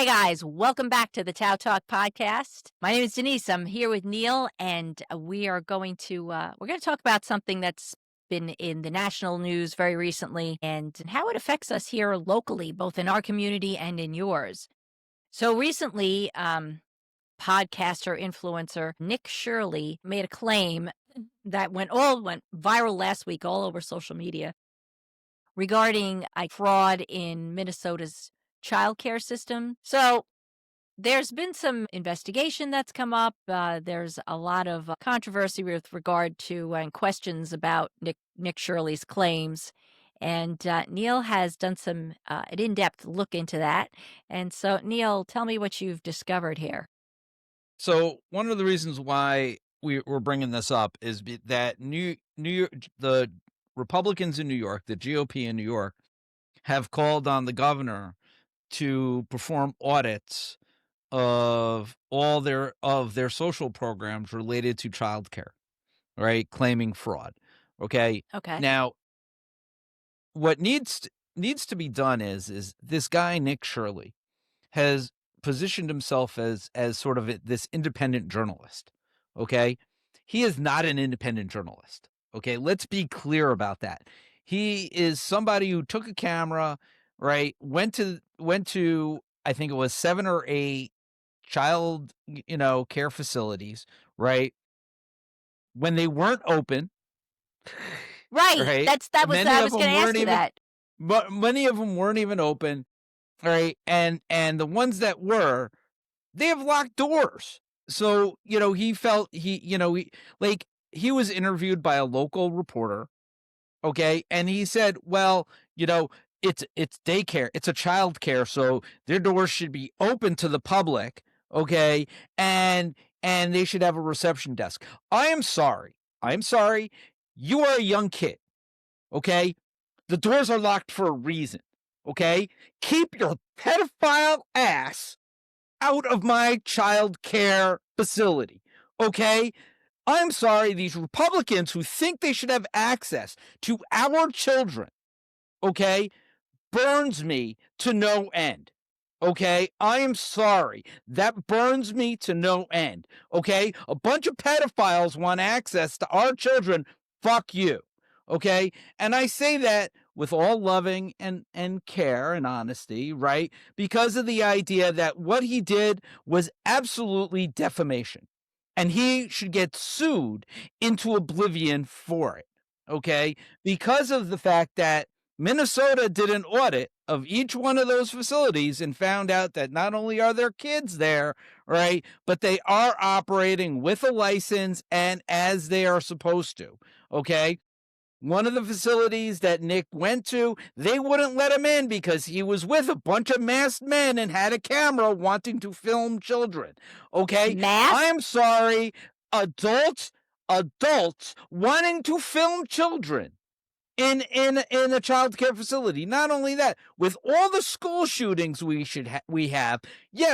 Hey guys, welcome back to the TOWTalk Podcast. My name is Denise. I'm here with Neil, and we are going to talk about something that's been in the national news very recently and how it affects us here locally, both in our community and in yours. So recently, podcaster influencer Nick Shirley made a claim that went viral last week all over social media regarding a fraud in Minnesota's childcare system. So there's been some investigation that's come up. There's a lot of controversy with regard to and questions about Nick Shirley's claims. And Neil has done an in-depth look into that. And so, Neil, tell me what you've discovered here. So one of the reasons why we're bringing this up is that the Republicans in New York, the GOP in New York, have called on the governor to perform audits of all their social programs related to childcare, right? Claiming fraud. Okay. Okay. Now, what needs to be done is this guy Nick Shirley has positioned himself as sort of this independent journalist. Okay. He is not an independent journalist. Okay. Let's be clear about that. He is somebody who took a camera, right? Went to, I think it was 7 or 8 child, care facilities, right? When they weren't open. Right. Right. I was going to ask you that. But many of them weren't even open. Right. And the ones that were, they have locked doors. So, he felt he was interviewed by a local reporter. Okay. And he said, well, it's daycare. It's a child care. So their doors should be open to the public. Okay. And they should have a reception desk. I am sorry. You are a young kid. Okay. The doors are locked for a reason. Okay. Keep your pedophile ass out of my child care facility. Okay. I'm sorry, these Republicans who think they should have access to our children, okay, burns me to no end. Okay, I am sorry. That burns me to no end. Okay, a bunch of pedophiles want access to our children. Fuck you. Okay, and I say that with all loving and care and honesty, right? Because of the idea that what he did was absolutely defamation. And he should get sued into oblivion for it, okay? Because of the fact that Minnesota did an audit of each one of those facilities and found out that not only are there kids there, right, but they are operating with a license and as they are supposed to, okay? One of the facilities that Nick went to, they wouldn't let him in because he was with a bunch of masked men and had a camera wanting to film children. Okay? Masked? I am sorry. Adults wanting to film children in a child care facility. Not only that, with all the school shootings we have,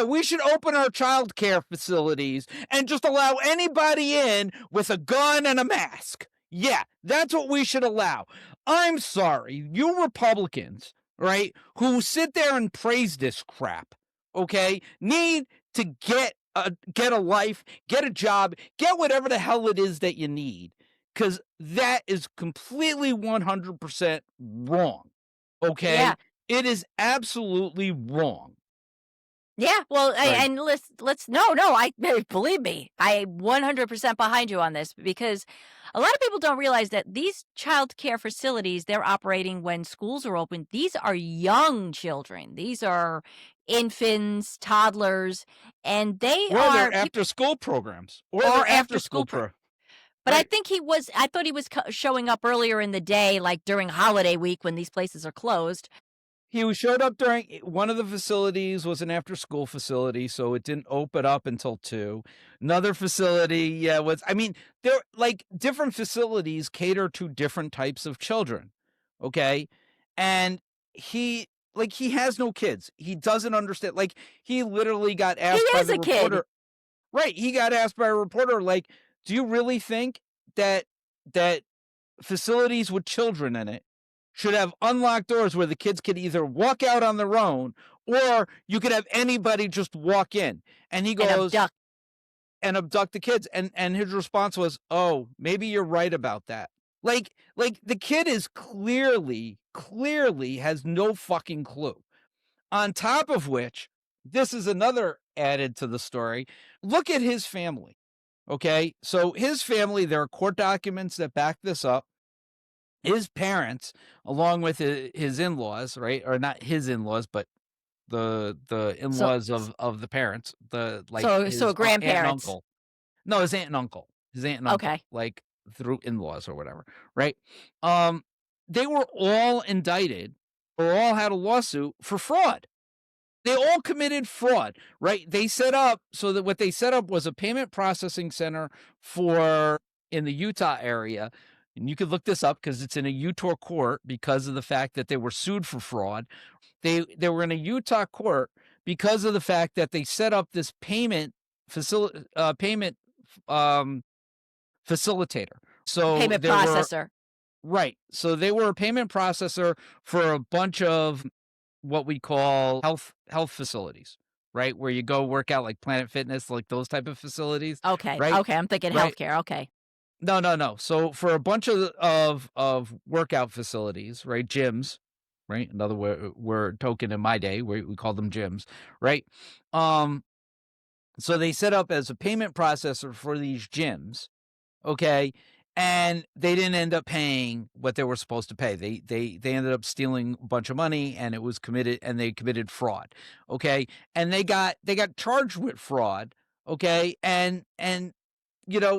we should open our child care facilities and just allow anybody in with a gun and a mask. Yeah, that's what we should allow. I'm sorry, you Republicans, right, who sit there and praise this crap, okay, need to get a life, get a job, get whatever the hell it is that you need, because that is completely 100% wrong, okay? Yeah. It is absolutely wrong. Yeah, well, and believe me, I 100% behind you on this because a lot of people don't realize that these child care facilities, they're operating when schools are open. These are young children. These are infants, toddlers, and they are after school programs or after school programs. But right. I thought he was showing up earlier in the day, like during holiday week when these places are closed. He showed up during one of the facilities was an after school facility, so it didn't open up until 2. Another facility, they're like different facilities cater to different types of children. Okay. And he has no kids. He doesn't understand. Like he literally got asked by the reporter. Kid. Right. He got asked by a reporter, like, do you really think that facilities with children in it should have unlocked doors where the kids could either walk out on their own or you could have anybody just walk in. And he goes, and abduct the kids. And his response was, oh, maybe you're right about that. Like the kid is clearly has no fucking clue. On top of which, this is another added to the story. Look at his family. Okay. So his family, there are court documents that back this up. His parents, along with his in-laws, right? Or not his in-laws, but the in-laws of the parents, so grandparents. aunt and uncle. No, his aunt and uncle. His aunt and uncle. Okay. Like through in-laws or whatever, right? They were all indicted or all had a lawsuit for fraud. They all committed fraud, right? They set up so that what they set up was a payment processing center in the Utah area. And you could look this up because it's in a Utah court because of the fact that they were sued for fraud. They were in a Utah court because of the fact that they set up this payment facilitator. So payment processor. Right. So they were a payment processor for a bunch of what we call health facilities, right? Where you go work out like Planet Fitness, like those type of facilities. Okay. Right? Okay. I'm thinking healthcare. Okay. No. So for a bunch of workout facilities, right? Gyms, right? Another word token in my day, we call them gyms, right? So they set up as a payment processor for these gyms, okay? And they didn't end up paying what they were supposed to pay. They ended up stealing a bunch of money, and it was they committed fraud, okay? And they got charged with fraud, okay? And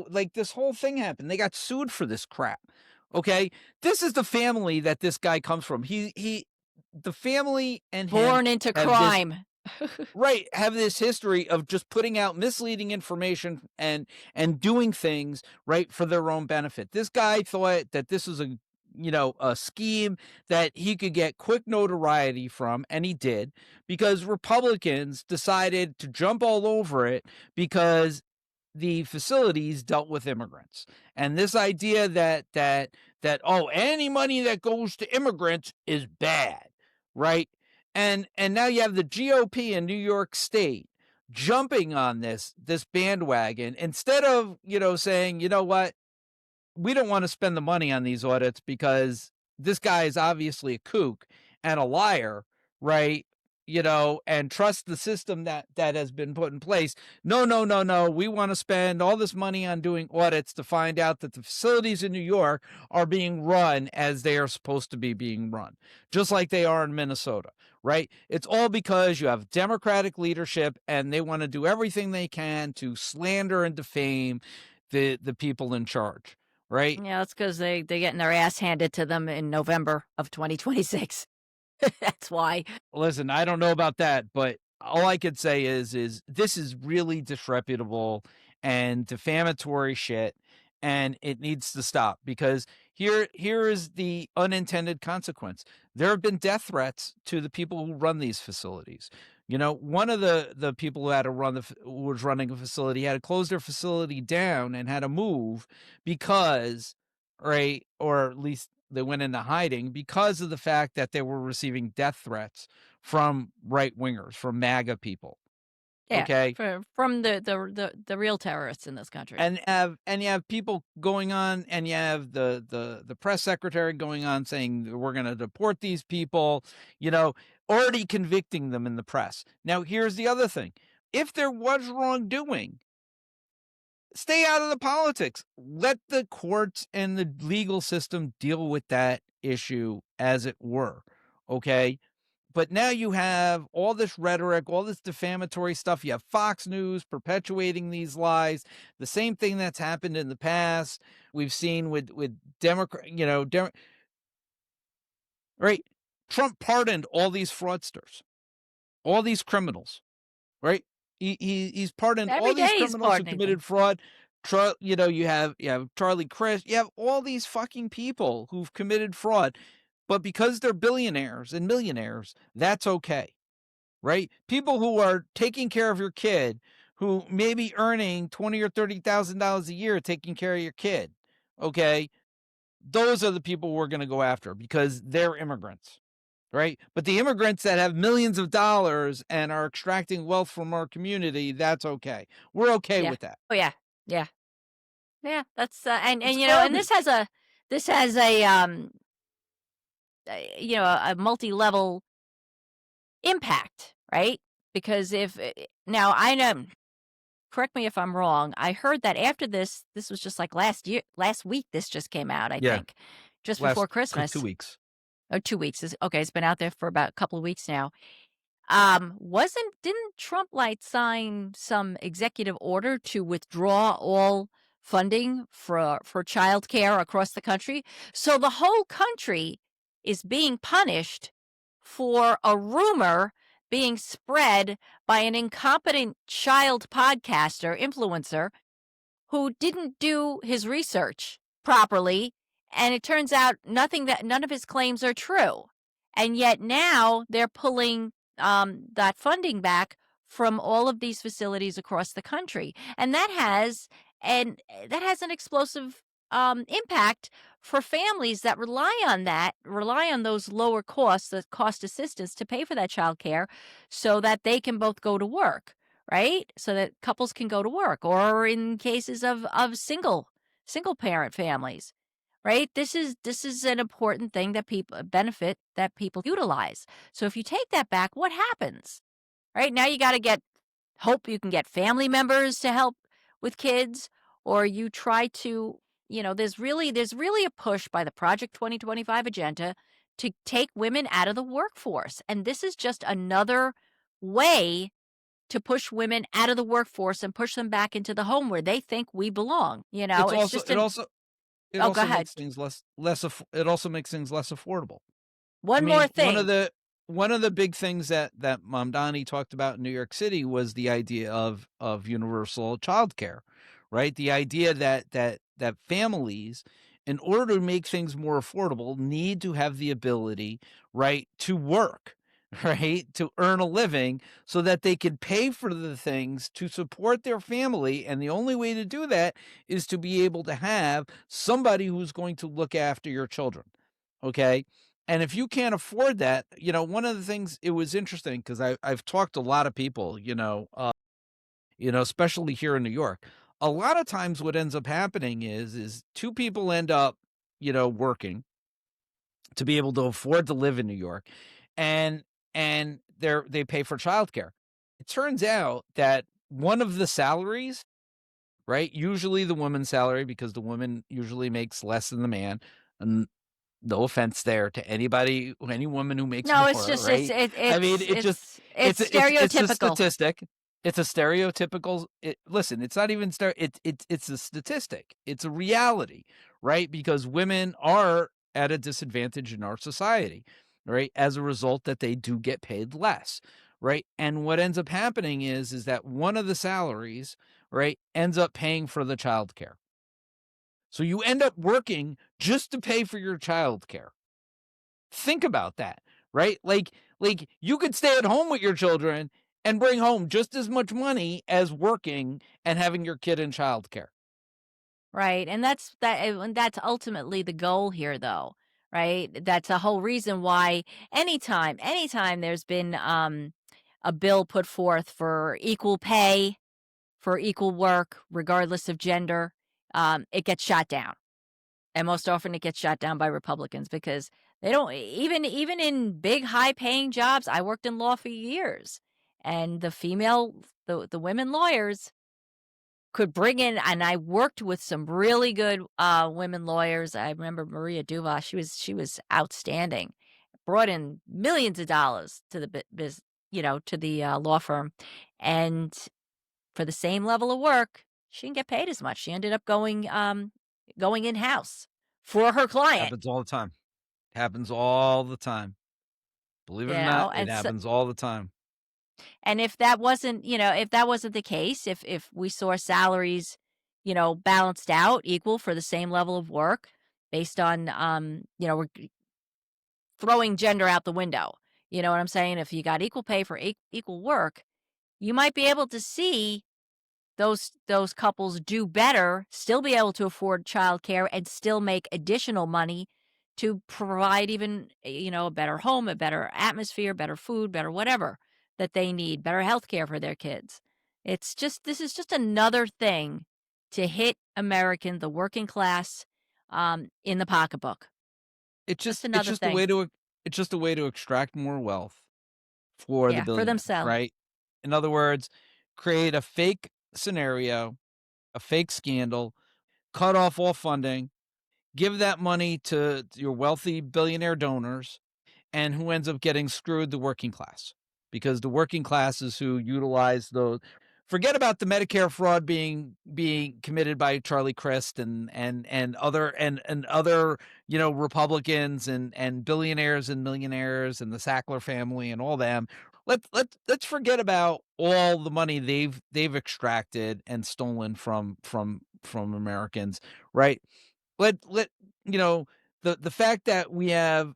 like this whole thing happened. They got sued for this crap, okay? This is the family that this guy comes from. The family and born into crime. Right, have this history of just putting out misleading information and doing things right for their own benefit. This guy thought that this was a scheme that he could get quick notoriety from, and he did, because Republicans decided to jump all over it because the facilities dealt with immigrants. And this idea that any money that goes to immigrants is bad, right? And now you have the GOP in New York State jumping on this bandwagon instead of, saying, you know what, we don't want to spend the money on these audits because this guy is obviously a kook and a liar, right? And trust the system that has been put in place. No. We want to spend all this money on doing audits to find out that the facilities in New York are being run as they are supposed to be being run, just like they are in Minnesota, right? It's all because you have Democratic leadership and they want to do everything they can to slander and defame the people in charge, right? Yeah, that's because they're getting their ass handed to them in November of 2026. That's why. Listen, I don't know about that, but all I could say is this is really disreputable and defamatory shit, and it needs to stop because here is the unintended consequence. There have been death threats to the people who run these facilities. One of the people who was running a facility had to close their facility down and had to move because, right, or at least they went into hiding because of the fact that they were receiving death threats from right-wingers, from MAGA people. Yeah, okay, from the real terrorists in this country. And you have people going on, and you have the press secretary going on saying we're going to deport these people, already convicting them in the press. Now, here's the other thing: if there was wrongdoing, stay out of the politics. Let the courts and the legal system deal with that issue as it were, okay? But now you have all this rhetoric, all this defamatory stuff. You have Fox News perpetuating these lies. The same thing that's happened in the past. We've seen with right? Trump pardoned all these fraudsters, all these criminals, right? He's pardoned all these criminals who committed fraud. You have Charlie Crist. You have all these fucking people who've committed fraud, but because they're billionaires and millionaires, that's okay, right? People who are taking care of your kid, who may be earning $20,000 or $30,000 a year taking care of your kid, okay? those are the people we're going to go after because they're immigrants, right? But the immigrants that have millions of dollars and are extracting wealth from our community, that's okay. We're okay Yeah. with that. Oh, yeah. Yeah. Yeah, that's, It's and garbage. this has a multi-level impact, right? Because if now I know, correct me if I'm wrong, I heard that after this was just like last week this just came out, I Yeah. think, just before Last 2 Christmas. weeks. Oh, 2 weeks is okay, it's been out there for about a couple of weeks now. Didn't Trump like sign some executive order to withdraw all funding for childcare across the country? So the whole country is being punished for a rumor being spread by an incompetent child podcaster, influencer, who didn't do his research properly, and it turns out none of his claims are true. And yet now they're pulling that funding back from all of these facilities across the country, and that has an explosive impact for families that rely on those lower costs, the cost assistance to pay for that child care, so that they can both go to work, right? So that couples can go to work, or in cases of single parent families, right? This is an important thing that people utilize. So if you take that back, what happens? Right? Now you got to get hope you can get family members to help with kids, or you try to, there's really a push by the Project 2025 agenda to take women out of the workforce. And this is just another way to push women out of the workforce and push them back into the home where they think we belong. It's It's also just it an also it Oh, go also ahead. makes things it also makes things less affordable. I One more mean, one of thing. the big things that Mamdani talked about in New York City was the idea of universal childcare, right? The idea that families, in order to make things more affordable, need to have the ability, right, to work, right, to earn a living so that they can pay for the things to support their family. And the only way to do that is to be able to have somebody who's going to look after your children. Okay. And if you can't afford that, one of the things, it was interesting because I've talked to a lot of people, especially here in New York. A lot of times what ends up happening is two people end up, working to be able to afford to live in New York, and they pay for childcare. It turns out that one of the salaries, right? Usually the woman's salary, because the woman usually makes less than the man. And no offense there to any woman who makes No, it's more, just it's right? it, I mean, it's it just it's it's it's a stereotypical. statistic. It's a stereotypical. Listen, it's not even it's a statistic. It's a reality, right? Because women are at a disadvantage in our society, right? As a result, that they do get paid less, right? And what ends up happening is that one of the salaries, right, ends up paying for the childcare. So you end up working just to pay for your childcare. Think about that, right? Like you could stay at home with your children and bring home just as much money as working and having your kid in childcare. Right, and that's ultimately the goal here, though, right? That's a whole reason why anytime there's been, a bill put forth for equal pay, for equal work, regardless of gender, it gets shot down, and most often it gets shot down by Republicans because they don't even in big, high-paying jobs. I worked in law for years, and the women lawyers could bring in, and I worked with some really good, women lawyers. I remember Maria Duva, she was outstanding. Brought in millions of dollars to the to the, law firm, and for the same level of work, she didn't get paid as much. She ended up going in-house for her client, Happens all the time. Happens all the time. Believe it or not, it and so happens all the time. and if that wasn't the case, if we saw salaries, balanced out, equal for the same level of work based on, we're throwing gender out the window. You know what I'm saying? If you got equal pay for equal work, you might be able to see those couples do better, still be able to afford childcare and still make additional money to provide even, a better home, a better atmosphere, better food, better whatever that they need, better healthcare for their kids. This is just another thing to hit American, the working class, in the pocketbook. It's Just just it's another just a thing. way to it's just a way to extract more wealth for the Yeah, for billionaires, themselves. right? In other words, create a fake scenario, a fake scandal, cut off all funding, give that money to your wealthy billionaire donors, and who ends up getting screwed? The working class. Because the working class is who utilize those. Forget about the Medicare fraud being committed by Charlie Crist and other, Republicans and billionaires and millionaires and the Sackler family and all them. Let's forget about all the money they've extracted and stolen from Americans, right? Let you know, the fact that we have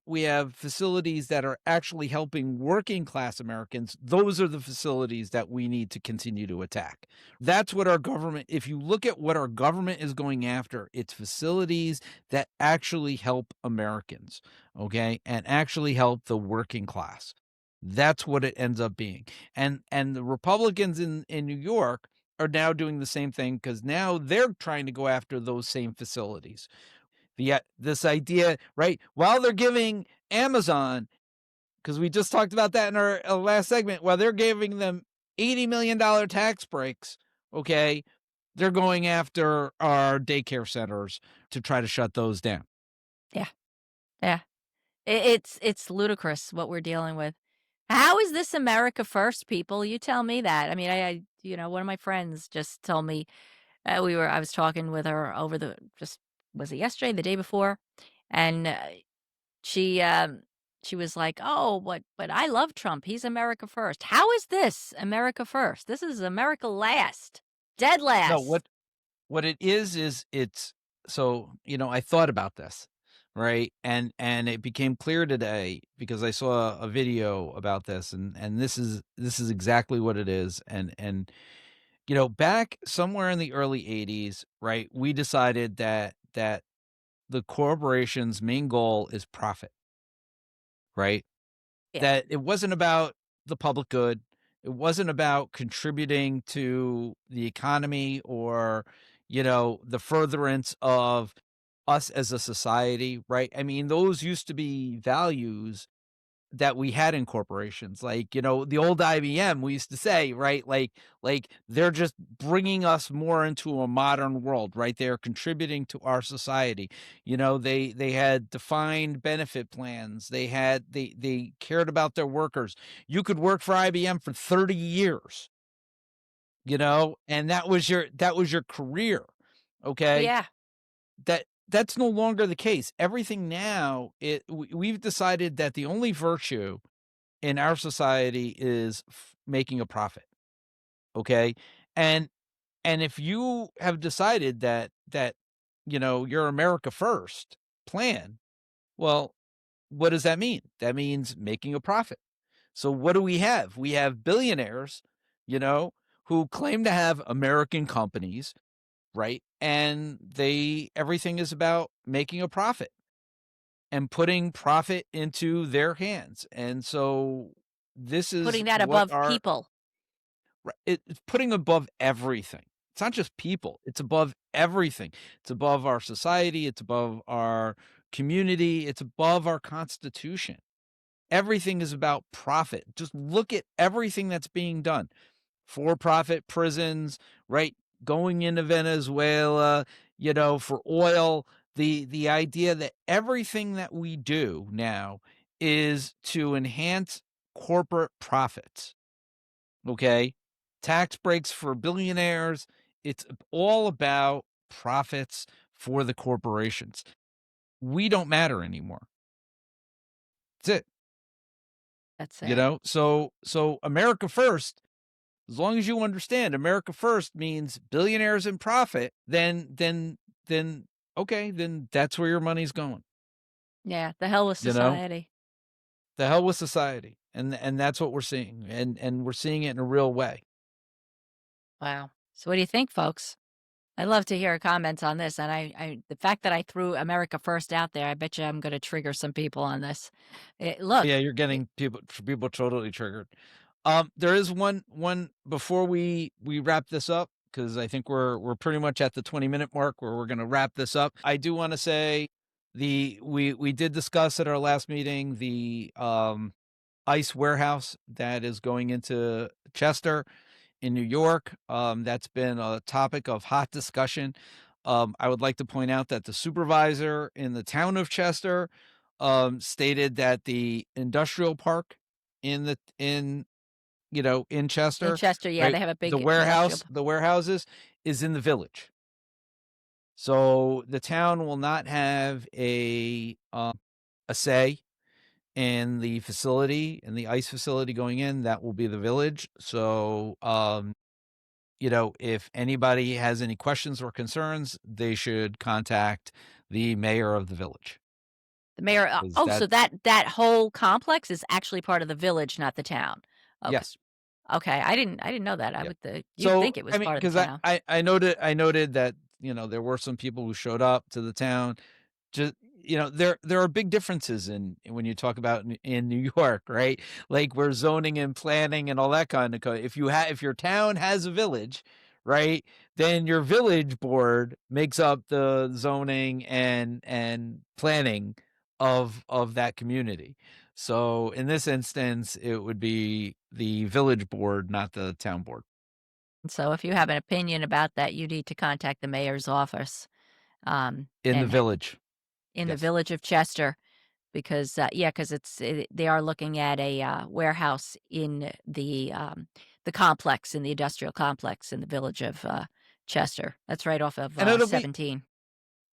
facilities that are actually helping working class Americans, those are the facilities that we need to continue to attack. That's what our government, if you look at what our government is going after, it's facilities that actually help Americans, okay? And actually help the working class. That's what it ends up being. And the Republicans in New York are now doing the same thing because now they're trying to go after those same facilities. This idea, right? While they're giving Amazon, because we just talked about that in our last segment, while they're giving them $80 million tax breaks, okay, they're going after our daycare centers to try to shut those down. Yeah, yeah. It's ludicrous what we're dealing with. How is this America first, people? You tell me that. I mean, one of my friends just told me I was talking with her over the just was it yesterday, the day before, and she she was like, "Oh, but I love Trump. He's America first." How is this America first? This is America last, dead No, last. what it is it's so, I thought about this, right? And it became clear today because I saw a video about this and this is exactly what it is. And back somewhere in the early 80s, right, we decided that the corporation's main goal is profit, right? Yeah, That it wasn't about the public good. It wasn't about contributing to the economy or, the furtherance of us as a society, right? I mean, those used to be values that we had in corporations, like, the old IBM, we used to say, right? Like they're just bringing us more into a modern world, right? They're contributing to our society. They had defined benefit plans. They cared about their workers. You could work for IBM for 30 years, and that was your career. Okay? yeah. That's no longer the case. Everything now, we've decided that the only virtue in our society is making a profit, okay? And and if you have decided that your America first plan, well, what does that mean? That means making a profit. So what do we have? We have billionaires, you know, who claim to have American companies, right? And everything is about making a profit and putting profit into their hands. And so this is Putting that what above people. it's putting above everything. It's not just people, it's above everything. It's above our society, it's above our community, it's above our constitution. Everything is about profit. Just look at everything that's being done. For-profit prisons, right? Going into Venezuela, for oil. The idea that everything that we do now is to enhance corporate profits. Okay? Tax breaks for billionaires. It's all about profits for the corporations. We don't matter anymore. That's it. That's sad. So America first. As long as you understand America first means billionaires and profit, then okay, then that's where your money's going. Yeah, the hell with You know? society. The hell with society. And that's what we're seeing. And we're seeing it in a real way. Wow. So what do you think, folks? I'd love to hear comments on this, and the fact that I threw America First out there, I bet you I'm gonna trigger some people on this. Look, Yeah, you're it getting people totally triggered. There is one before we wrap this up, because I think we're pretty much at the 20-minute mark where we're gonna wrap this up. I do wanna say we did discuss at our last meeting the, ICE warehouse that is going into Chester in New York. That's been a topic of hot discussion. I would like to point out that the supervisor in the town of Chester stated that the industrial park in in Chester, Chester, yeah, right, they have a the big industrial. warehouse, the warehouses is in the village. So the town will not have a say in the facility, in the ICE facility going in. That will be the village. So if anybody has any questions or concerns, they should contact the mayor of the village. The mayor, Is oh, that so that whole complex is actually part of the village, not the town. Okay. Yes. Okay, I didn't know that. I Yeah. would you'd So, think it was I mean, part of the because town. I noted that, there were some people who showed up to the town. Just there are big differences in when you talk about in New York, right? Like, where zoning and planning and all that kind of if your town has a village, right, then your village board makes up the zoning and planning of that community. So, in this instance, it would be the village board, not the town board. So if you have an opinion about that, you need to contact the mayor's office, In the and village. in the Yes. village of Chester, because, yeah, because they are looking at a, warehouse in the complex, in the industrial complex in the village of, Chester. That's right off of, And it'll be 17.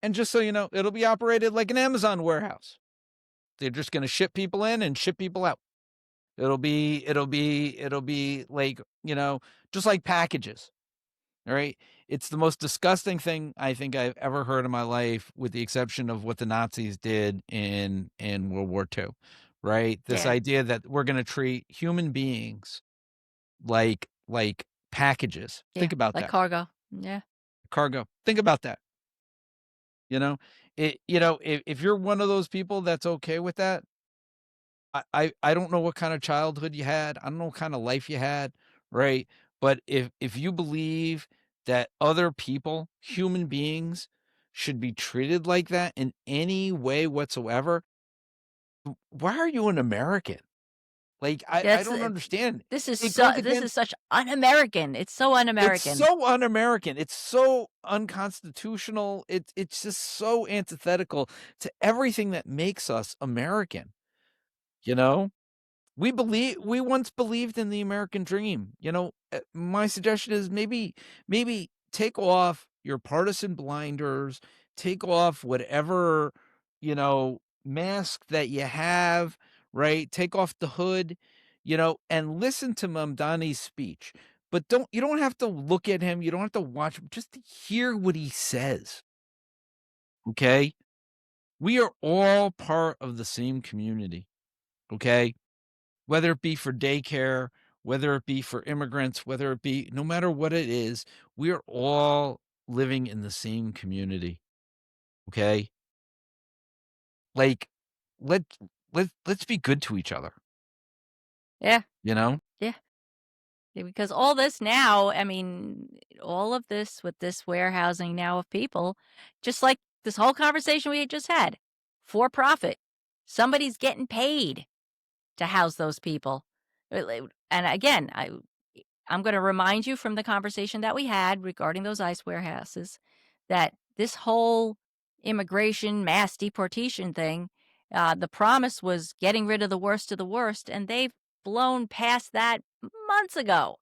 and just so you know, it'll be operated like an Amazon warehouse. They're just gonna ship people in and ship people out. It'll be like, just like packages, all right? It's the most disgusting thing I think I've ever heard in my life, with the exception of what the Nazis did in World War II, right? This Yeah, idea that we're gonna treat human beings like packages. yeah, Think about like that. cargo. Yeah. Cargo. Think about that, you know? If you're one of those people that's okay with that, I don't know what kind of childhood you had. I don't know what kind of life you had, right? But if you believe that other people, human beings, should be treated like that in any way whatsoever, why are you an American? Like, I That's don't understand. It goes this is against such un-American. It's so It's un-American. so un-American. It's so unconstitutional. It's just so antithetical to everything that makes us American, you know? We once believed in the American dream. My suggestion is maybe take off your partisan blinders, take off whatever, mask that you have, right? Take off the hood, and listen to Mamdani's speech. But you don't have to look at him, you don't have to watch him, just hear what he says. Okay? We are all part of the same community. Okay? Whether it be for daycare, whether it be for immigrants, whether it be no matter what it is, we are all living in the same community, okay? Like, let let's be good to each other, Yeah, you know? yeah. Yeah, because all this now, I mean, all of this with this warehousing now of people, just like this whole conversation we had just had, for profit. Somebody's getting paid to house those people. And again, I'm going to remind you from the conversation that we had regarding those ICE warehouses that this whole immigration mass deportation thing, the promise was getting rid of the worst of the worst, and they've blown past that months ago.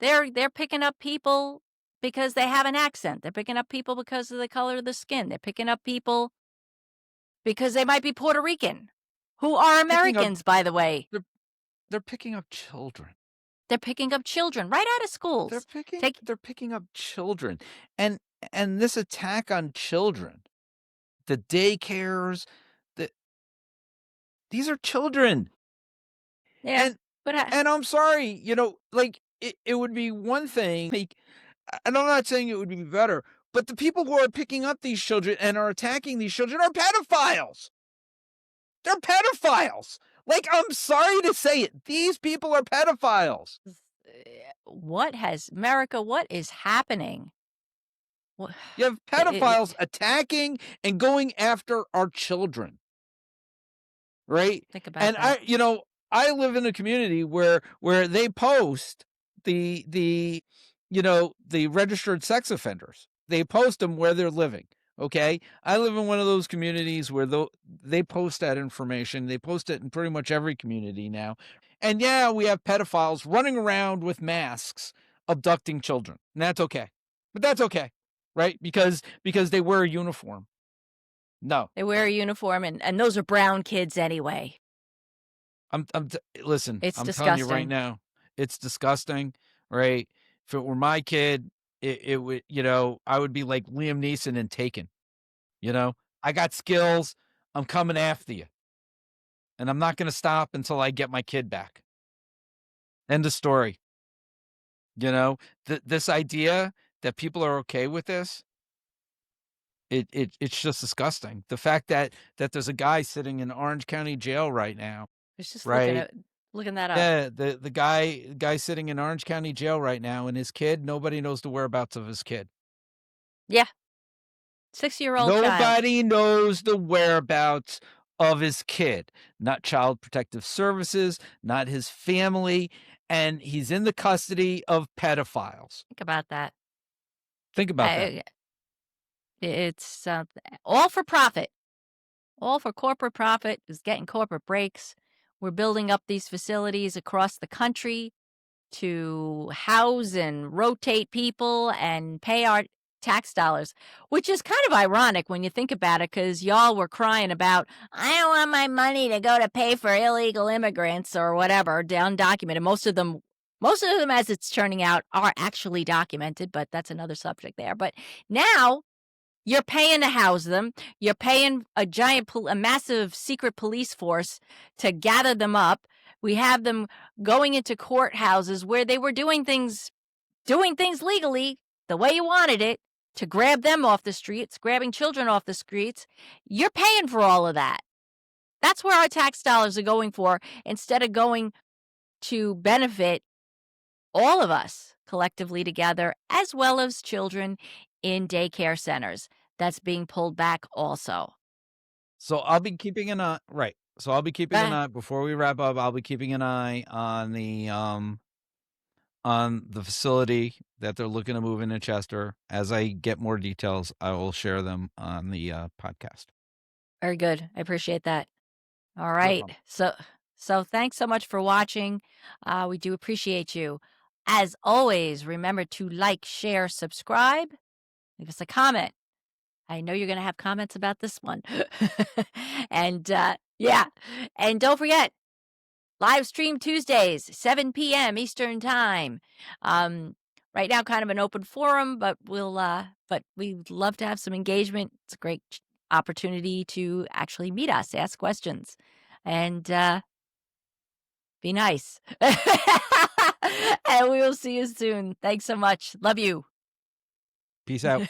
They're picking up people because they have an accent. They're picking up people because of the color of the skin. They're picking up people because they might be Puerto Rican, who are Picking up Americans, by the way. they're they're picking up children. They're picking up children right out of schools. Take They're picking up children. And this attack on children, the daycares, the these are children. yeah, And but I'm sorry, like, it would be one thing, like, and I'm not saying it would be better, but the people who are picking up these children and are attacking these children are pedophiles. They're pedophiles. Like, I'm sorry to say it. These people are pedophiles. What is happening? What You have pedophiles attacking and going after our children, right? think about And that. I live in a community where they post the registered sex offenders. They post them where they're living. Okay, I live in one of those communities where they post that information. They post it in pretty much every community now. And yeah, we have pedophiles running around with masks abducting children. And that's okay. But that's okay, right? Because they wear a uniform. No. They wear a uniform, and those are brown kids anyway. Listen, It's I'm telling you right disgusting. now, it's disgusting, right? If it were my kid, it would, I would be like Liam Neeson in Taken, I got skills. I'm coming after you. And I'm not going to stop until I get my kid back. End of story. This idea that people are okay with this, it's just disgusting. The fact that there's a guy sitting in Orange County jail right now, I was just right? looking that up. Yeah, the guy sitting in Orange County jail right now, and his kid, nobody knows the whereabouts of his kid. Yeah. 6-year-old child. Nobody knows the whereabouts of his kid. Not Child Protective Services, not his family, and he's in the custody of pedophiles. Think about that. Think about that. It's all for profit. All for corporate profit, is getting corporate breaks. We're building up these facilities across the country to house and rotate people and pay our tax dollars, which is kind of ironic when you think about it, because y'all were crying about, I don't want my money to go to pay for illegal immigrants or whatever, undocumented. Most of them, as it's turning out, are actually documented, but that's another subject there. But now you're paying to house them. You're paying a massive secret police force to gather them up. We have them going into courthouses where they were doing things legally the way you wanted it, to grab them off the streets, grabbing children off the streets. You're paying for all of that. That's where our tax dollars are going for, instead of going to benefit all of us collectively together, as well as children in daycare centers. That's being pulled back also. So I'll be keeping an eye, right. So I'll be keeping an Ah, eye before we wrap up. I'll be keeping an eye on the facility that they're looking to move into Chester. As I get more details, I will share them on the podcast. Very good. I appreciate that. All No right. problem. So thanks so much for watching. We do appreciate you. As always, remember to like, share, subscribe, leave us a comment. I know you're going to have comments about this one. And yeah, and don't forget, live stream Tuesdays, 7 p.m. Eastern time. Right now, kind of an open forum, but we'd love to have some engagement. It's a great opportunity to actually meet us, ask questions, and be nice. And we will see you soon. Thanks so much. Love you. Peace out.